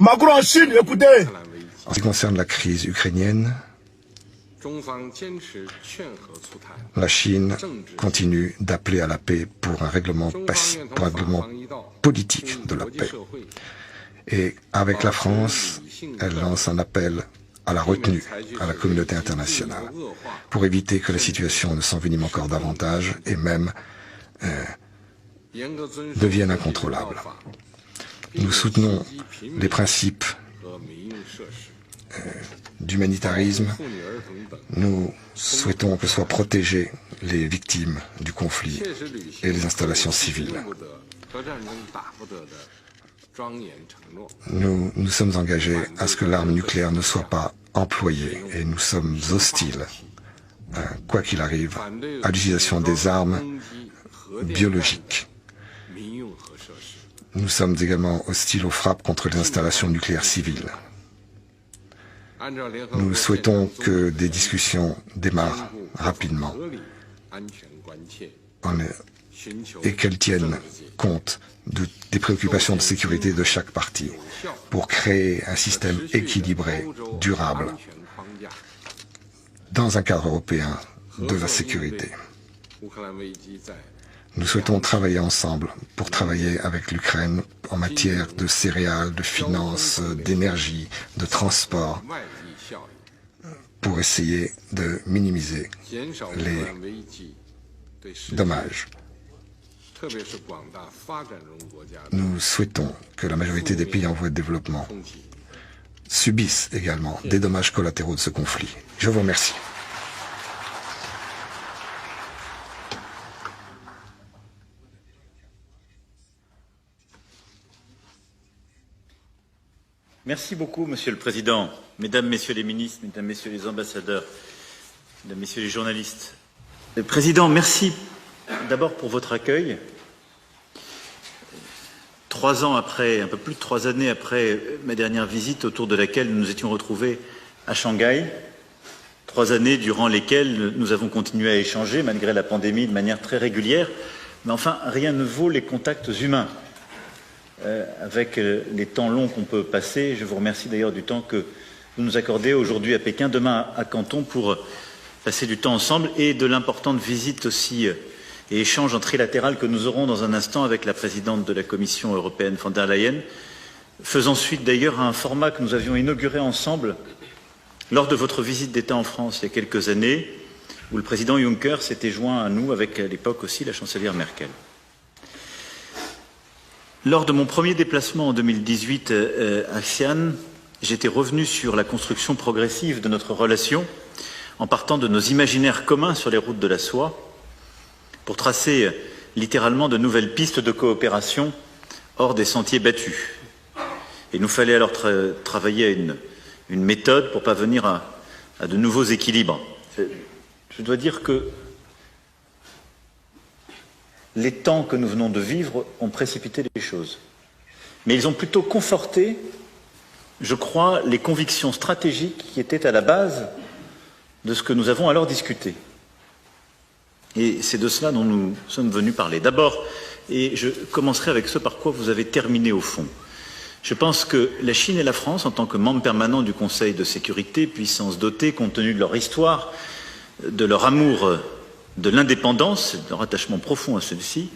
Macron en Chine, écoutez. En ce qui concerne la crise ukrainienne, la Chine continue d'appeler à la paix pour un règlement politique de la paix. Et avec la France, elle lance un appel à la retenue à la communauté internationale pour éviter que la situation ne s'envenime encore davantage et même devienne incontrôlable. Nous soutenons les principes d'humanitarisme. Nous souhaitons que soient protégées les victimes du conflit et les installations civiles. Nous nous sommes engagés à ce que l'arme nucléaire ne soit pas employée et nous sommes hostiles, quoi qu'il arrive, à l'utilisation des armes biologiques. Nous sommes également hostiles aux frappes contre les installations nucléaires civiles. Nous souhaitons que des discussions démarrent rapidement et qu'elles tiennent compte des préoccupations de sécurité de chaque partie pour créer un système équilibré, durable, dans un cadre européen de la sécurité. Nous souhaitons travailler ensemble pour travailler avec l'Ukraine en matière de céréales, de finances, d'énergie, de transport, pour essayer de minimiser les dommages. Nous souhaitons que la majorité des pays en voie de développement subissent également des dommages collatéraux de ce conflit. Je vous remercie. Merci beaucoup, Monsieur le Président. Mesdames, Messieurs les ministres, Mesdames, Messieurs les ambassadeurs, Mesdames, Messieurs les journalistes. Président, merci d'abord pour votre accueil. 3 ans après, un peu plus de 3 années après ma dernière visite, autour de laquelle nous nous étions retrouvés à Shanghai, 3 années durant lesquelles nous avons continué à échanger, malgré la pandémie, de manière très régulière. Mais enfin, rien ne vaut les contacts humains. Avec les temps longs qu'on peut passer, je vous remercie d'ailleurs du temps que vous nous accordez aujourd'hui à Pékin, demain à Canton, pour passer du temps ensemble, et de l'importante visite aussi et échange en trilatéral que nous aurons dans un instant avec la présidente de la Commission européenne, von der Leyen, faisant suite d'ailleurs à un format que nous avions inauguré ensemble lors de votre visite d'État en France il y a quelques années, où le président Juncker s'était joint à nous avec à l'époque aussi la chancelière Merkel. Lors de mon premier déplacement en 2018 à Xi'an, j'étais revenu sur la construction progressive de notre relation en partant de nos imaginaires communs sur les routes de la soie pour tracer littéralement de nouvelles pistes de coopération hors des sentiers battus. Et il nous fallait alors travailler à une méthode pour parvenir à de nouveaux équilibres. Je dois dire que les temps que nous venons de vivre ont précipité les choses. Mais ils ont plutôt conforté, je crois, les convictions stratégiques qui étaient à la base de ce que nous avons alors discuté. Et c'est de cela dont nous sommes venus parler. D'abord, et je commencerai avec ce par quoi vous avez terminé au fond. Je pense que la Chine et la France, en tant que membres permanents du Conseil de sécurité, puissances dotées, compte tenu de leur histoire, de leur amour de l'indépendance, de leur attachement profond à celle-ci,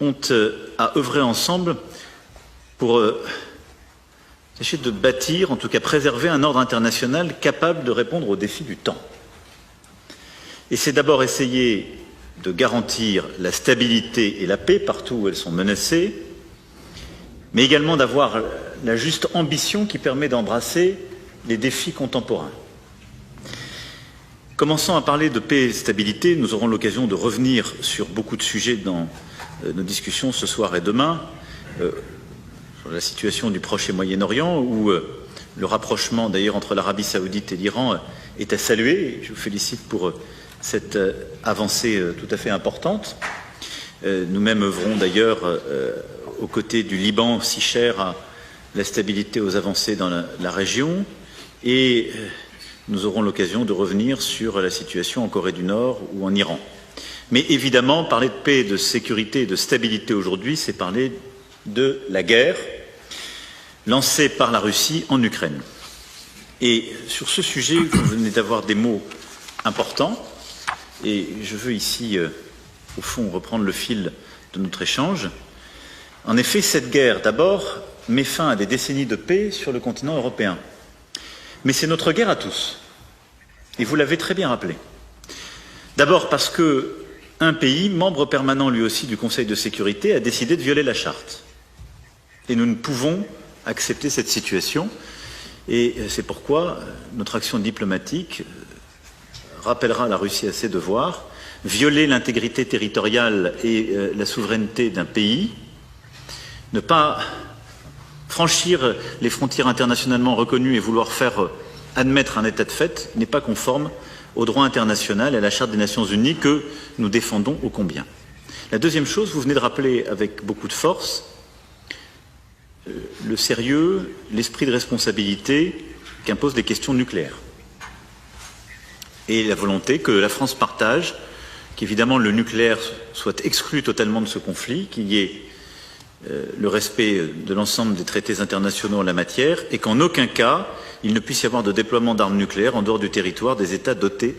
ont à œuvrer ensemble pour essayer de bâtir, en tout cas préserver un ordre international capable de répondre aux défis du temps. Et c'est d'abord essayer de garantir la stabilité et la paix partout où elles sont menacées, mais également d'avoir la juste ambition qui permet d'embrasser les défis contemporains. Commençant à parler de paix et de stabilité, nous aurons l'occasion de revenir sur beaucoup de sujets dans nos discussions ce soir et demain, sur la situation du Proche et Moyen-Orient, où le rapprochement d'ailleurs entre l'Arabie saoudite et l'Iran est à saluer. Je vous félicite pour cette avancée tout à fait importante. Nous-mêmes œuvrons d'ailleurs aux côtés du Liban, si cher à la stabilité, aux avancées dans la région, et nous aurons l'occasion de revenir sur la situation en Corée du Nord ou en Iran. Mais évidemment, parler de paix, de sécurité et de stabilité aujourd'hui, c'est parler de la guerre, lancée par la Russie en Ukraine. Et sur ce sujet, vous venez d'avoir des mots importants, et je veux ici, au fond, reprendre le fil de notre échange. En effet, cette guerre, d'abord, met fin à des décennies de paix sur le continent européen. Mais c'est notre guerre à tous. Et vous l'avez très bien rappelé. D'abord parce qu'un pays, membre permanent lui aussi du Conseil de sécurité, a décidé de violer la charte. Et nous ne pouvons accepter cette situation. Et c'est pourquoi notre action diplomatique rappellera la Russie à ses devoirs. Violer l'intégrité territoriale et la souveraineté d'un pays, ne pas franchir les frontières internationalement reconnues et vouloir faire admettre un état de fait n'est pas conforme au droit international et à la Charte des Nations Unies que nous défendons ô combien. La deuxième chose, vous venez de rappeler avec beaucoup de force le sérieux, l'esprit de responsabilité qu'imposent les questions nucléaires et la volonté que la France partage qu'évidemment le nucléaire soit exclu totalement de ce conflit, qu'il y ait le respect de l'ensemble des traités internationaux en la matière et qu'en aucun cas il ne puisse y avoir de déploiement d'armes nucléaires en dehors du territoire des États dotés,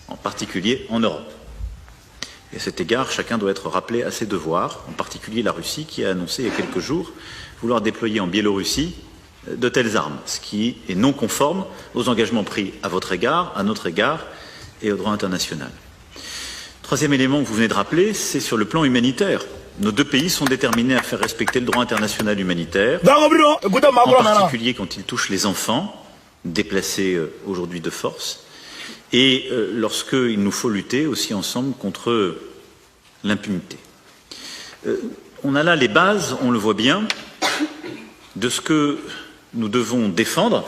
en particulier en Europe. Et à cet égard, chacun doit être rappelé à ses devoirs, en particulier la Russie qui a annoncé il y a quelques jours vouloir déployer en Biélorussie de telles armes, ce qui est non conforme aux engagements pris à votre égard, à notre égard et au droit international. Troisième élément que vous venez de rappeler, c'est sur le plan humanitaire. Nos deux pays sont déterminés à faire respecter le droit international humanitaire, en particulier quand il touche les enfants, déplacés aujourd'hui de force, et lorsqu'il nous faut lutter aussi ensemble contre l'impunité. On a là les bases, on le voit bien, de ce que nous devons défendre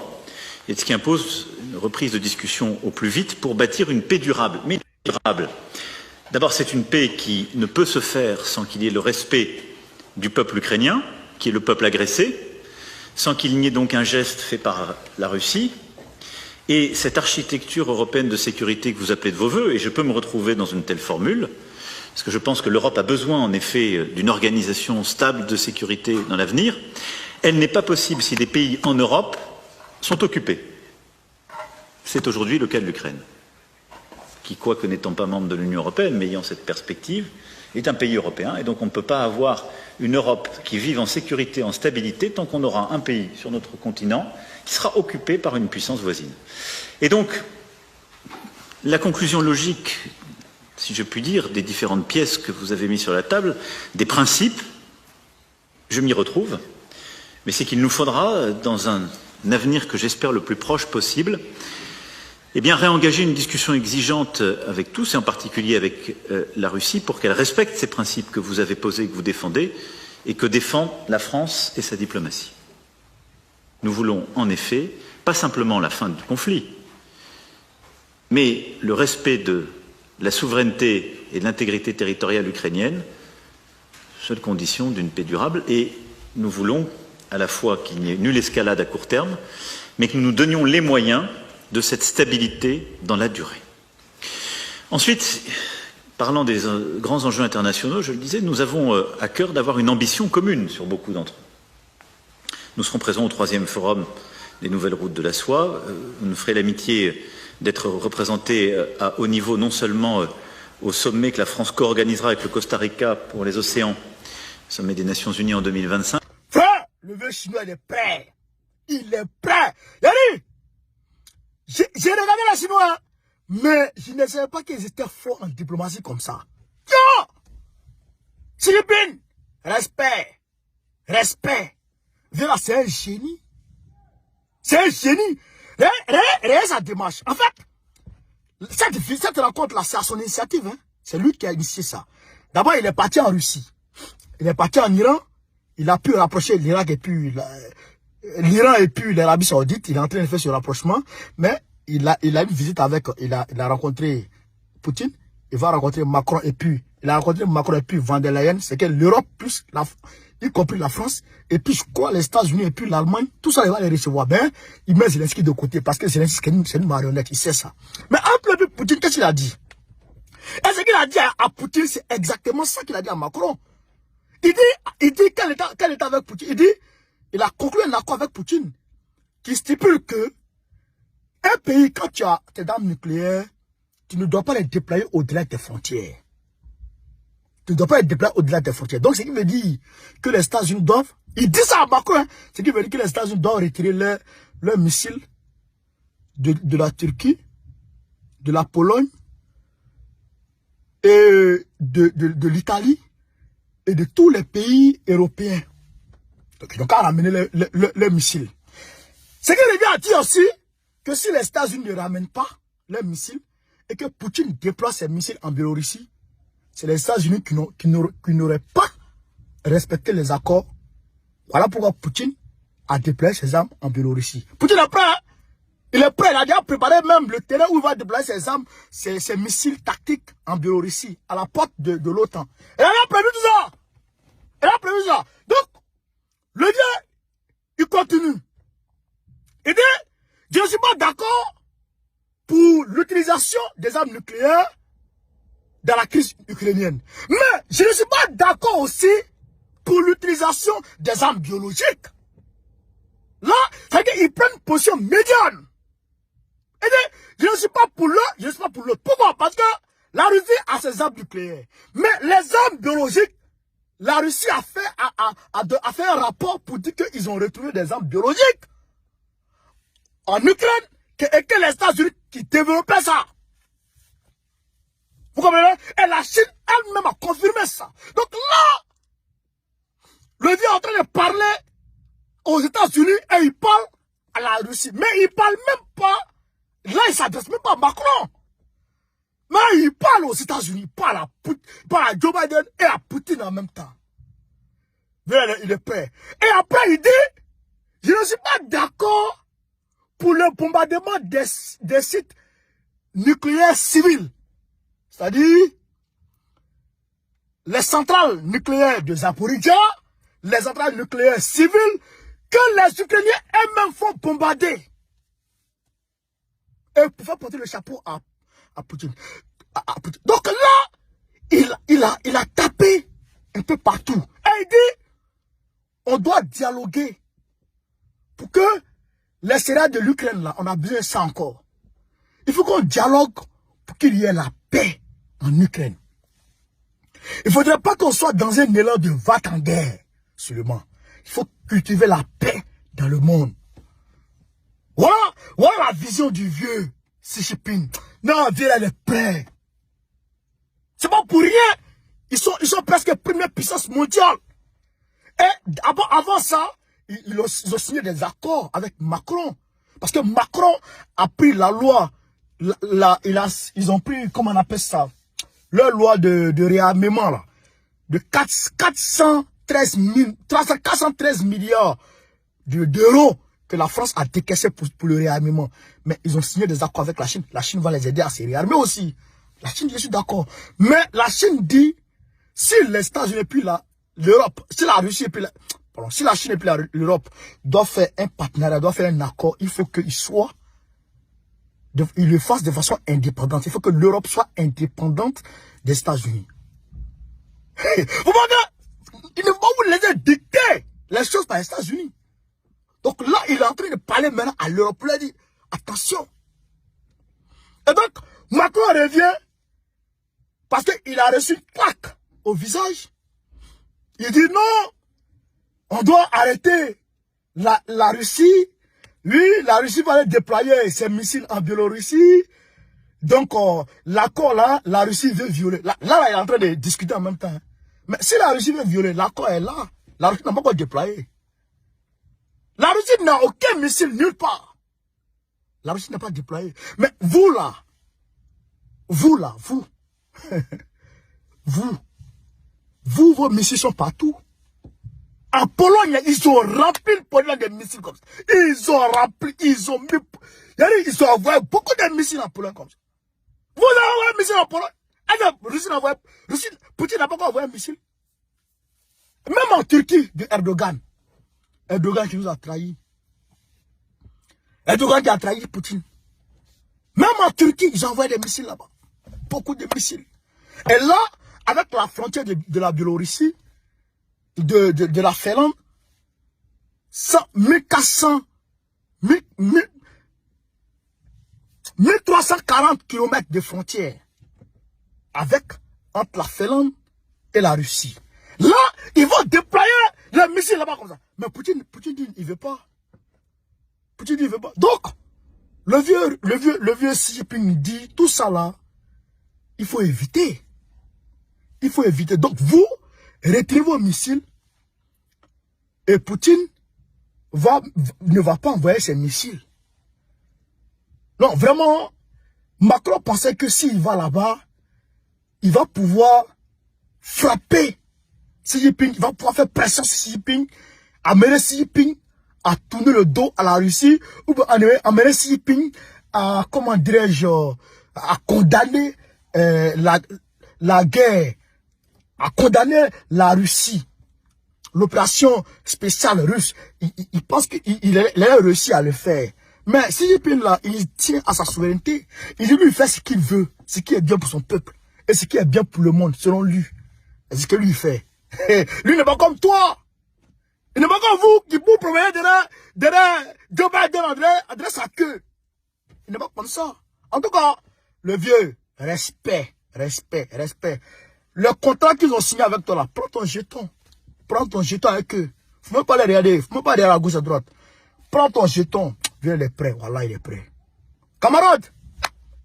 et de ce qui impose une reprise de discussion au plus vite pour bâtir une paix durable. Mais durable. D'abord, c'est une paix qui ne peut se faire sans qu'il y ait le respect du peuple ukrainien, qui est le peuple agressé, sans qu'il n'y ait donc un geste fait par la Russie. Et cette architecture européenne de sécurité que vous appelez de vos vœux, et je peux me retrouver dans une telle formule, parce que je pense que l'Europe a besoin en effet d'une organisation stable de sécurité dans l'avenir, elle n'est pas possible si des pays en Europe sont occupés. C'est aujourd'hui le cas de l'Ukraine, qui, quoique n'étant pas membre de l'Union européenne, mais ayant cette perspective, est un pays européen. Et donc on ne peut pas avoir une Europe qui vive en sécurité, en stabilité, tant qu'on aura un pays sur notre continent qui sera occupé par une puissance voisine. Et donc, la conclusion logique, si je puis dire, des différentes pièces que vous avez mises sur la table, des principes, je m'y retrouve, mais c'est qu'il nous faudra, dans un avenir que j'espère le plus proche possible, eh bien, réengager une discussion exigeante avec tous, et en particulier avec la Russie, pour qu'elle respecte ces principes que vous avez posés, que vous défendez, et que défend la France et sa diplomatie. Nous voulons, en effet, pas simplement la fin du conflit, mais le respect de la souveraineté et de l'intégrité territoriale ukrainienne, seule condition d'une paix durable, et nous voulons à la fois qu'il n'y ait nulle escalade à court terme, mais que nous nous donnions les moyens de cette stabilité dans la durée. Ensuite, parlant des grands enjeux internationaux, je le disais, nous avons à cœur d'avoir une ambition commune sur beaucoup d'entre eux. Nous serons présents au 3e forum des nouvelles routes de la soie. Vous nous ferez l'amitié d'être représentés à haut niveau, non seulement au sommet que la France co-organisera avec le Costa Rica pour les océans, sommet des Nations Unies en 2025. Frère, le vœu chinois il est prêt. Il est prêt. Yannick, j'ai regardé les Chinois, mais je ne savais pas qu'ils étaient forts en diplomatie comme ça. Yo! Philippines, respect. Respect. Là, c'est un génie. C'est un génie. Regarde sa démarche. En fait, cette rencontre-là, c'est à son initiative. Hein? C'est lui qui a initié ça. D'abord, il est parti en Russie. Il est parti en Iran. Il a pu rapprocher l'Irak et puis l'Iran et puis l'Arabie Saoudite. Il est en train de faire ce rapprochement. Mais il a une visite avec, il a rencontré Poutine. Il va rencontrer Macron et puis, il a rencontré Macron et puis Van der Leyen. C'est que l'Europe plus y compris la France, et puis je crois les États-Unis et puis l'Allemagne, tout ça il va les recevoir. Ben, il met Zelensky de côté parce que Zelensky c'est une marionnette, il sait ça. Mais un peu Poutine, qu'est-ce qu'il a dit? Et ce qu'il a dit à Poutine, c'est exactement ça qu'il a dit à Macron. Il dit quand il était avec Poutine, il dit, il a conclu un accord avec Poutine qui stipule que un pays, quand tu as tes armes nucléaires, tu ne dois pas les déployer au-delà des frontières. Tu ne dois pas les déployer au-delà des frontières. Donc, ce qui veut dire que les États-Unis doivent, il dit ça à Macron, hein, ce qui veut dire que les États-Unis doivent retirer leurs missiles de la Turquie, de la Pologne, et de l'Italie, et de tous les pays européens. Donc, ils n'ont qu'à ramener les missiles. Ce qui revient à dire aussi que si les États-Unis ne ramènent pas leurs missiles et que Poutine déploie ses missiles en Biélorussie, c'est les États-Unis qui n'auraient pas respecté les accords. Voilà pourquoi Poutine a déployé ses armes en Biélorussie. Poutine est prêt, hein? Il est prêt, il a déjà préparé même le terrain où il va déployer ses armes, ses missiles tactiques en Biélorussie, à la porte de l'OTAN. Il a prévu tout ça. Il a prévu ça. Donc, le gars, il continue. Il dit, je ne suis pas d'accord pour l'utilisation des armes nucléaires dans la crise ukrainienne. Mais je ne suis pas d'accord aussi pour l'utilisation des armes biologiques. Là, c'est qu'il prend une position médiane. Il dit, je ne suis pas pour l'un, je ne suis pas pour l'autre. Pourquoi? Parce que la Russie a ses armes nucléaires. Mais les armes biologiques, la Russie a fait un rapport pour dire qu'ils ont retrouvé des armes biologiques en Ukraine et que les États-Unis qui développaient ça. Vous comprenez? Et la Chine elle-même a confirmé ça. Donc là, le vieux est en train de parler aux États-Unis et il parle à la Russie. Mais il parle même pas, là il s'adresse même pas à Macron. Mais il parle aux États-Unis, il parle à Joe Biden et à Poutine en même temps. Il est prêt. Et après il dit, je ne suis pas d'accord pour le bombardement des sites nucléaires civils. C'est-à-dire les centrales nucléaires de Zaporizhzhia, les centrales nucléaires civiles que les Ukrainiens eux-mêmes font bombarder. Et pour faire porter le chapeau à Poutine. Donc là, il a tapé un peu partout. Et il dit, on doit dialoguer pour que les céréales de l'Ukraine, là, on a besoin de ça encore. Il faut qu'on dialogue pour qu'il y ait la paix en Ukraine. Il ne faudrait pas qu'on soit dans un élan de va-t-en-guerre seulement. Il faut cultiver la paix dans le monde. Voilà la vision du vieux Xi Jinping. Non, vieux, elle est prêt. C'est pas pour rien. Ils sont presque première puissance mondiale. Et avant ça, ils ont signé des accords avec Macron. Parce que Macron a pris la loi, ils ont pris, comment on appelle ça, leur loi de réarmement, là, de 413 milliards d'euros que la France a décaissé pour le réarmement. Mais ils ont signé des accords avec la Chine. La Chine va les aider à se réarmer aussi. La Chine, je suis d'accord. Mais la Chine dit, si les États-Unis et puis l'Europe, si la Russie et puis si la Chine et puis l'Europe doivent faire un partenariat, doivent faire un accord, il faut qu'ils le fassent de façon indépendante. Il faut que l'Europe soit indépendante des États-Unis. Vous voyez, ils ne vont pas vous laisser dicter les choses par les États-Unis. Donc là, il est en train de parler maintenant à l'Europe. Il a dit, attention. Et donc, Macron revient parce qu'il a reçu une claque au visage. Il dit non, on doit arrêter la Russie. Oui, la Russie va aller déployer ses missiles en Biélorussie. Donc, l'accord là, la Russie veut violer. Là, il est en train de discuter en même temps. Mais si la Russie veut violer, l'accord est là. La Russie n'a pas encore déployé. La Russie n'a aucun missile nulle part. La Russie n'a pas déployé. Mais vous là, vous, vos missiles sont partout. En Pologne, ils ont rempli le Pologne de missiles comme ça. Ils ont rempli, ils ont envoyé beaucoup de missiles en Pologne comme ça. Vous avez envoyé un missile en Pologne. Poutine n'a pas encore envoyé un missile. Même en Turquie, de Erdogan. Erdogan qui nous a trahis. Erdogan qui a trahi Poutine. Même en Turquie, ils ont envoyé des missiles là-bas. Beaucoup de missiles. Et là, avec la frontière de la Biélorussie, de la Finlande, 1400, 1340 km de frontières entre la Finlande et la Russie. Là, ils vont déployer les missiles là-bas comme ça. Mais Poutine dit, il veut pas. Poutine dit, il veut pas. Donc, le vieux Xi Jinping dit, tout ça là, il faut éviter. Il faut éviter. Donc, vous, retirez vos missiles et Poutine ne va pas envoyer ses missiles. Non, vraiment, Macron pensait que s'il va là-bas, il va pouvoir frapper Xi Jinping, il va pouvoir faire pression sur Xi Jinping, amener Xi Jinping à tourner le dos à la Russie, ou amener Xi Jinping à, comment dirais-je, à condamner la guerre, à condamner la Russie, l'opération spéciale russe. Il pense qu'il a réussi à le faire. Mais Xi Jinping là, il tient à sa souveraineté. Il lui fait ce qu'il veut, ce qui est bien pour son peuple, et ce qui est bien pour le monde, selon lui. C'est ce que lui fait. Lui n'est pas comme toi. Il n'est pas comme vous qui vous promenez derrière Joe Biden, adresse sa queue. Il n'est pas comme ça. En tout cas, le vieux, respect. Le contrat qu'ils ont signé avec toi là, prends ton jeton. Prends ton jeton avec eux. Faut même pas les regarder. Faut même pas regarder à gauche à droite. Prends ton jeton. Viens, il est prêt. Voilà, il est prêt. Camarades,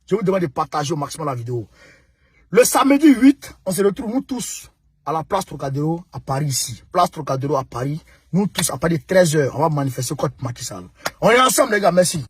je vous demande de partager au maximum la vidéo. Le samedi 8, on se retrouve nous tous à la place Trocadéro à Paris ici. Place Trocadéro à Paris. Nous tous à partir de 13h, on va manifester contre Macky Sall. On est ensemble les gars, merci.